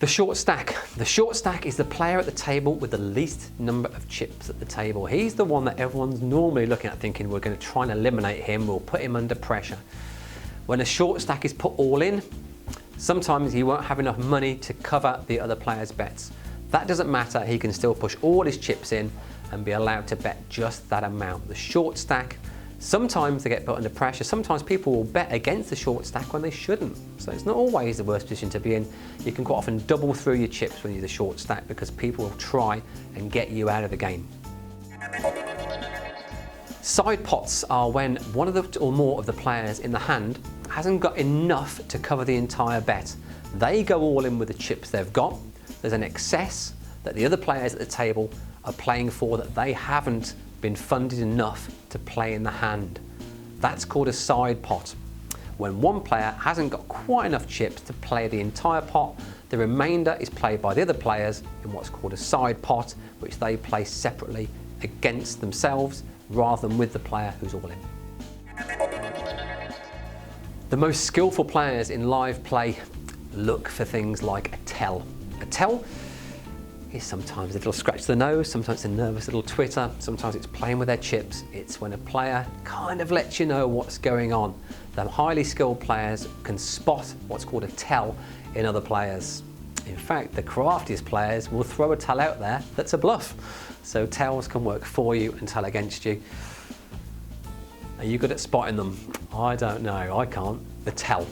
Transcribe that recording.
The short stack. The short stack is the player at the table with the least number of chips at the table. He's the one that everyone's normally looking at thinking we're going to try and eliminate him, we'll put him under pressure. When a short stack is put all in, sometimes he won't have enough money to cover the other player's bets. That doesn't matter, he can still push all his chips in and be allowed to bet just that amount. The short stack, sometimes they get put under pressure, sometimes people will bet against the short stack when they shouldn't. So it's not always the worst position to be in. You can quite often double through your chips when you're the short stack because people will try and get you out of the game. Side pots are when one of the or more of the players in the hand hasn't got enough to cover the entire bet. They go all in with the chips they've got. There's an excess that the other players at the table are playing for that they haven't been funded enough to play in the hand. That's called a side pot. When one player hasn't got quite enough chips to play the entire pot, the remainder is played by the other players in what's called a side pot, which they play separately against themselves rather than with the player who's all in. The most skillful players in live play look for things like a tell. A tell is sometimes a little scratch to the nose, sometimes it's a nervous little twitter, sometimes it's playing with their chips. It's when a player kind of lets you know what's going on. The highly skilled players can spot what's called a tell in other players. In fact, the craftiest players will throw a tell out there that's a bluff. So tells can work for you and tell against you. Are you good at spotting them? I don't know, I can't. The tell.